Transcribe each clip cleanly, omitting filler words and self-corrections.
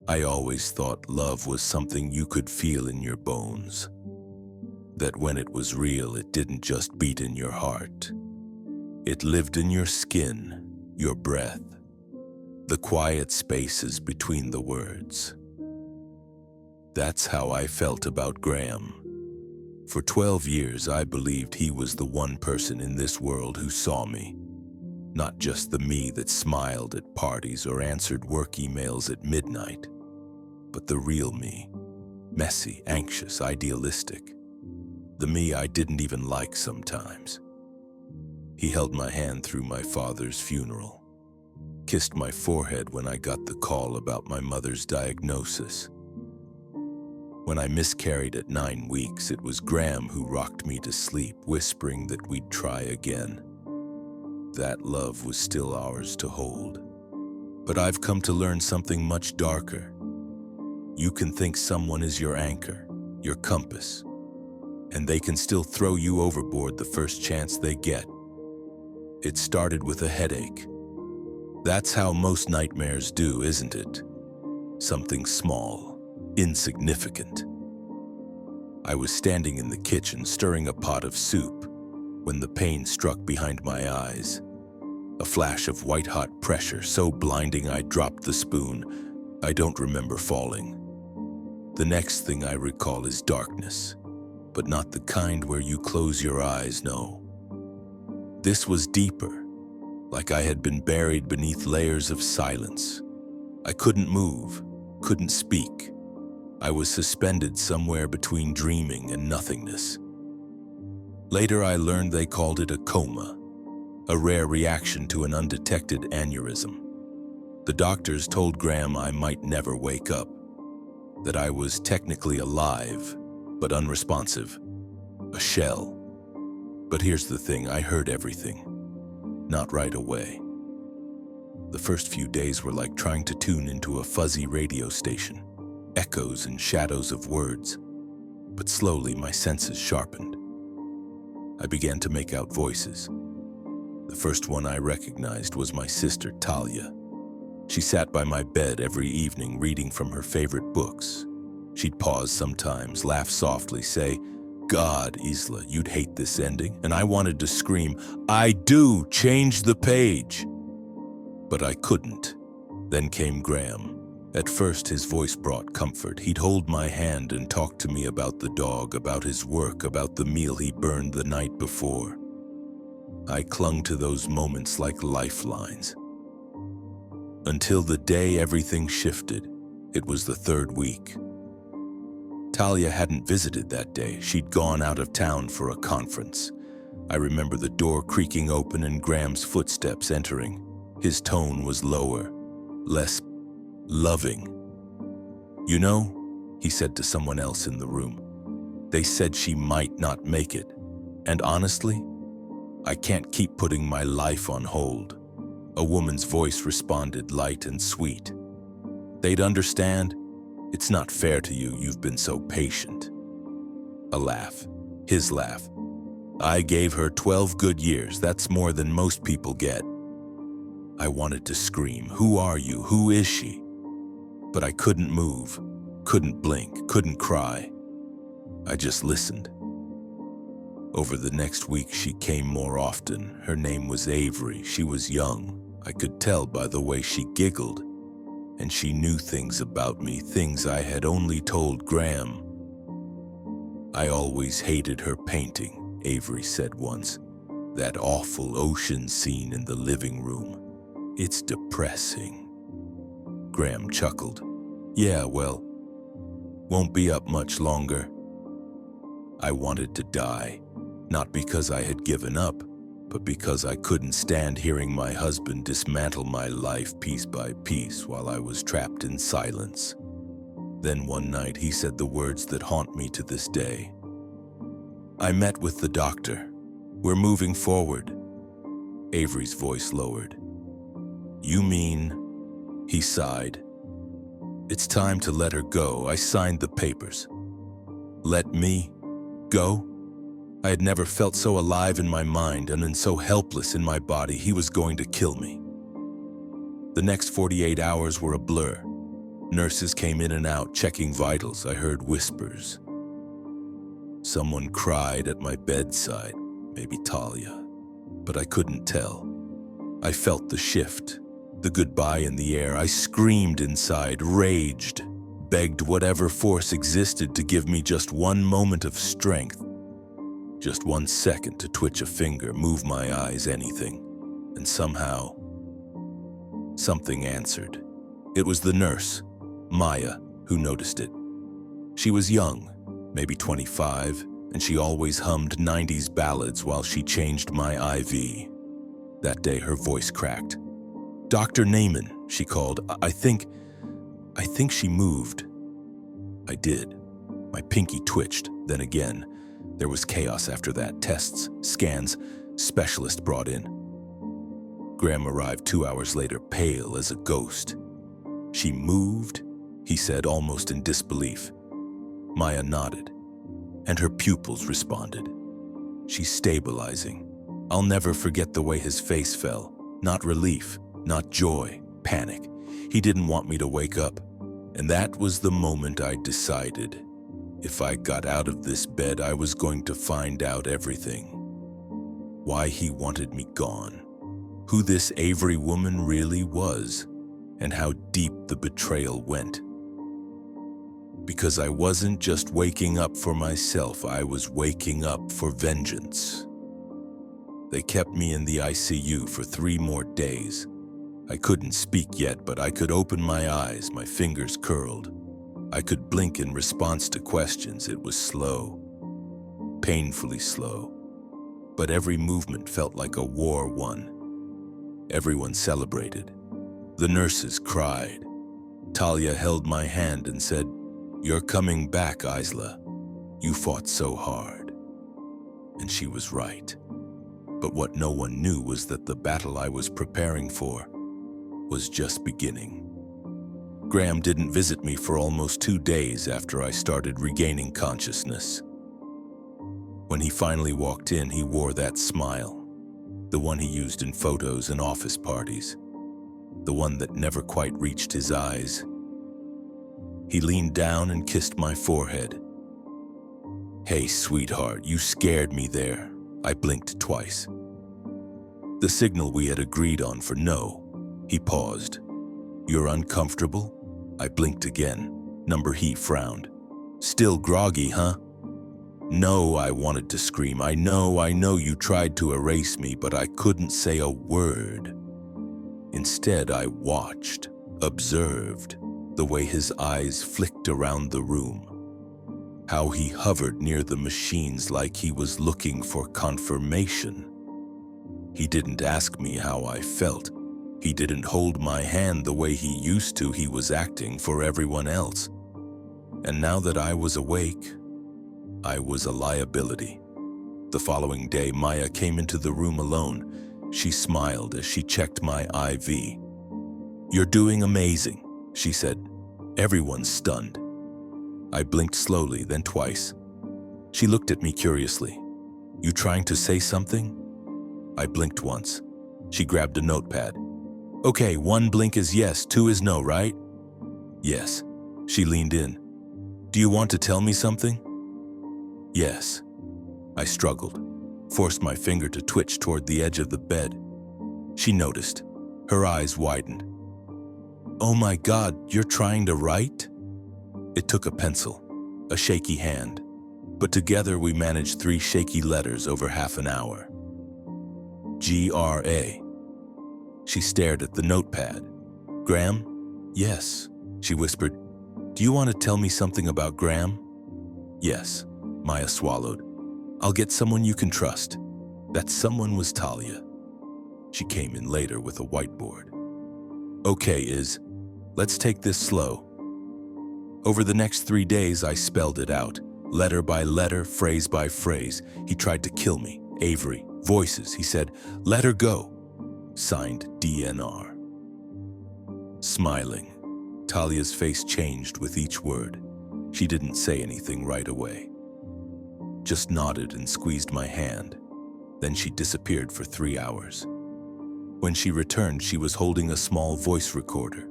I always thought love was something you could feel in your bones. That when it was real, it didn't just beat in your heart. It lived in your skin, your breath, the quiet spaces between the words. That's how I felt about Graham. For 12 years, I believed he was the one person in this world who saw me. Not just the me that smiled at parties or answered work emails at midnight, but the real me. Messy, anxious, idealistic. The me I didn't even like sometimes. He held my hand through my father's funeral, kissed my forehead when I got the call about my mother's diagnosis. When I miscarried at 9 weeks, it was Graham who rocked me to sleep, whispering that we'd try again. That love was still ours to hold. But I've come to learn something much darker. You can think someone is your anchor, your compass, and they can still throw you overboard the first chance they get. It started with a headache. That's how most nightmares do, isn't it? Something small, insignificant. I was standing in the kitchen stirring a pot of soup when the pain struck behind my eyes. A flash of white-hot pressure so blinding I dropped the spoon. I don't remember falling. The next thing I recall is darkness, but not the kind where you close your eyes, no. This was deeper, like I had been buried beneath layers of silence. I couldn't move, couldn't speak. I was suspended somewhere between dreaming and nothingness. Later I learned they called it a coma, a rare reaction to an undetected aneurysm. The doctors told Graham I might never wake up, that I was technically alive, but unresponsive, a shell. But here's the thing, I heard everything, not right away. The first few days were like trying to tune into a fuzzy radio station, echoes and shadows of words, but slowly my senses sharpened. I began to make out voices. The first one I recognized was my sister, Talia. She sat by my bed every evening reading from her favorite books. She'd pause sometimes, laugh softly, say, "God, Isla, you'd hate this ending." And I wanted to scream, "I do, change the page." But I couldn't. Then came Graham. At first, his voice brought comfort. He'd hold my hand and talk to me about the dog, about his work, about the meal he burned the night before. I clung to those moments like lifelines. Until the day everything shifted. It was the 3rd week. Talia hadn't visited that day. She'd gone out of town for a conference. I remember the door creaking open and Graham's footsteps entering. His tone was lower, less loving. "You know," he said to someone else in the room, "they said she might not make it. And honestly, I can't keep putting my life on hold." A woman's voice responded, light and sweet. "They'd understand. It's not fair to you. You've been so patient." A laugh. His laugh. "I gave her 12 good years. That's more than most people get." I wanted to scream, "Who are you? Who is she?" But I couldn't move, couldn't blink, couldn't cry. I just listened. Over the next week, she came more often. Her name was Avery. She was young. I could tell by the way she giggled. And she knew things about me, things I had only told Graham. "I always hated her painting," Avery said once. "That awful ocean scene in the living room. It's depressing." Graham chuckled. "Yeah, well, won't be up much longer." I wanted to die, not because I had given up, but because I couldn't stand hearing my husband dismantle my life piece by piece while I was trapped in silence. Then one night he said the words that haunt me to this day. "I met with the doctor. We're moving forward." Avery's voice lowered. "You mean?" He sighed. "It's time to let her go. I signed the papers." Let me go? I had never felt so alive in my mind and then so helpless in my body. He was going to kill me. The next 48 hours were a blur. Nurses came in and out, checking vitals. I heard whispers. Someone cried at my bedside, maybe Talia, but I couldn't tell. I felt the shift, the goodbye in the air. I screamed inside, raged, begged whatever force existed to give me just one moment of strength, just 1 second to twitch a finger, move my eyes, anything. And somehow, something answered. It was the nurse, Maya, who noticed it. She was young, maybe 25, and she always hummed 90s ballads while she changed my IV. That day, her voice cracked. "Dr. Naiman," she called. I think she moved. I did. My pinky twitched. Then again, there was chaos after that. Tests, scans, specialist brought in. Graham arrived 2 hours later, pale as a ghost. "She moved?" he said, almost in disbelief. Maya nodded, and her pupils responded. "She's stabilizing." I'll never forget the way his face fell. Not relief, not joy, panic. He didn't want me to wake up. And that was the moment I decided, if I got out of this bed, I was going to find out everything. Why he wanted me gone, who this Avery woman really was, and how deep the betrayal went. Because I wasn't just waking up for myself, I was waking up for vengeance. They kept me in the ICU for 3 more days. I couldn't speak yet, but I could open my eyes, my fingers curled. I could blink in response to questions. It was slow, painfully slow. But every movement felt like a war won. Everyone celebrated. The nurses cried. Talia held my hand and said, "You're coming back, Isla. You fought so hard." And she was right. But what no one knew was that the battle I was preparing for was just beginning. Graham didn't visit me for almost 2 days after I started regaining consciousness. When he finally walked in, he wore that smile, the one he used in photos and office parties, the one that never quite reached his eyes. He leaned down and kissed my forehead. "Hey, sweetheart, you scared me there." I blinked twice. The signal we had agreed on for no. He paused. "You're uncomfortable?" I blinked again. He frowned. "Still groggy, huh?" "No," I wanted to scream. I know you tried to erase me, but I couldn't say a word. Instead, I watched, observed, the way his eyes flicked around the room. How he hovered near the machines like he was looking for confirmation. He didn't ask me how I felt. He didn't hold my hand the way he used to. He was acting for everyone else. And now that I was awake, I was a liability. The following day, Maya came into the room alone. She smiled as she checked my IV. "You're doing amazing," she said. Everyone's stunned. I blinked slowly, then twice. She looked at me curiously. "You trying to say something?" I blinked once. She grabbed a notepad. "Okay, 1 blink is yes, 2 is no, right?" "Yes." She leaned in. "Do you want to tell me something?" "Yes." I struggled, forced my finger to twitch toward the edge of the bed. She noticed. Her eyes widened. "Oh my God, you're trying to write?" It took a pencil, a shaky hand, but together we managed 3 shaky letters over half an hour. GRA. She stared at the notepad. "Graham?" "Yes," she whispered. "Do you want to tell me something about Graham?" "Yes," Maya swallowed. "I'll get someone you can trust." That someone was Talia. She came in later with a whiteboard. "Okay, let's take this slow." Over the next 3 days, I spelled it out, letter by letter, phrase by phrase. He tried to kill me. Avery. Voices. He said, "Let her go." Signed, DNR. Smiling. Talia's face changed with each word. She didn't say anything right away. Just nodded and squeezed my hand. Then she disappeared for 3 hours. When she returned, she was holding a small voice recorder.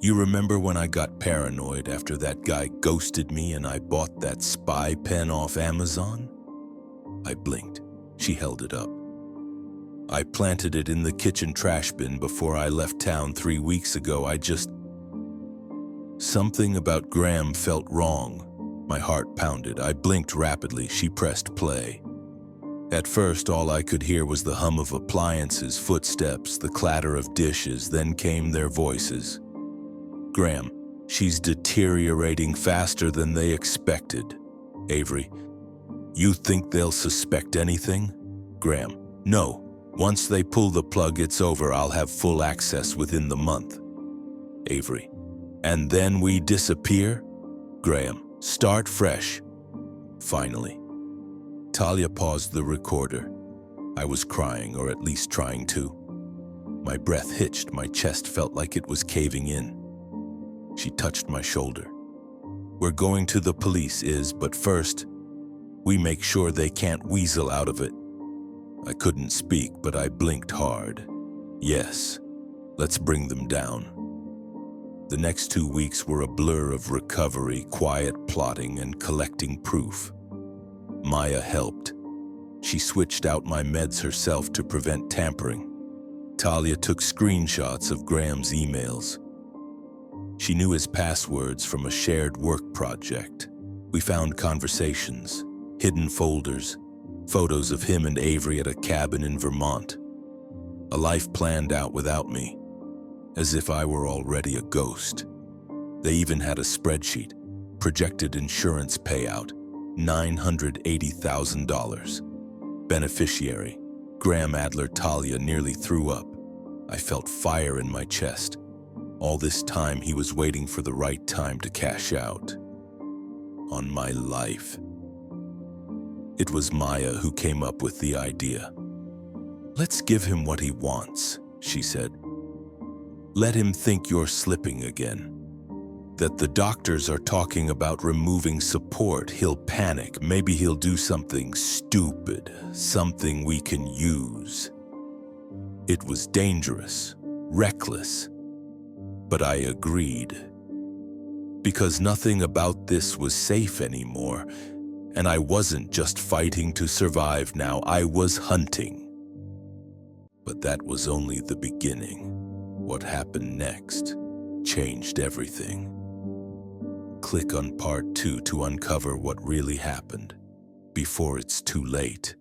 You remember when I got paranoid after that guy ghosted me and I bought that spy pen off Amazon? I blinked. She held it up. I planted it in the kitchen trash bin before I left town 3 weeks ago. Something about Graham felt wrong. My heart pounded. I blinked rapidly. She pressed play. At first, all I could hear was the hum of appliances, footsteps, the clatter of dishes. Then came their voices. Graham, she's deteriorating faster than they expected. Avery, you think they'll suspect anything? Graham, no. Once they pull the plug, it's over. I'll have full access within the month. Avery, and then we disappear? Graham, start fresh. Finally, Talia paused the recorder. I was crying, or at least trying to. My breath hitched, my chest felt like it was caving in. She touched my shoulder. We're going to the police, but first, we make sure they can't weasel out of it. I couldn't speak, but I blinked hard. Yes, let's bring them down. The next 2 weeks were a blur of recovery, quiet plotting, and collecting proof. Maya helped. She switched out my meds herself to prevent tampering. Talia took screenshots of Graham's emails. She knew his passwords from a shared work project. We found conversations, hidden folders, photos of him and Avery at a cabin in Vermont. A life planned out without me, as if I were already a ghost. They even had a spreadsheet, projected insurance payout, $980,000. Beneficiary, Graham Adler. Talia nearly threw up. I felt fire in my chest. All this time he was waiting for the right time to cash out. On my life. It was Maya who came up with the idea. Let's give him what he wants, she said. Let him think you're slipping again. That the doctors are talking about removing support. He'll panic. Maybe he'll do something stupid, something we can use. It was dangerous, reckless. But I agreed. Because nothing about this was safe anymore. And I wasn't just fighting to survive now, I was hunting. But that was only the beginning. What happened next changed everything. Click on part 2 to uncover what really happened before it's too late.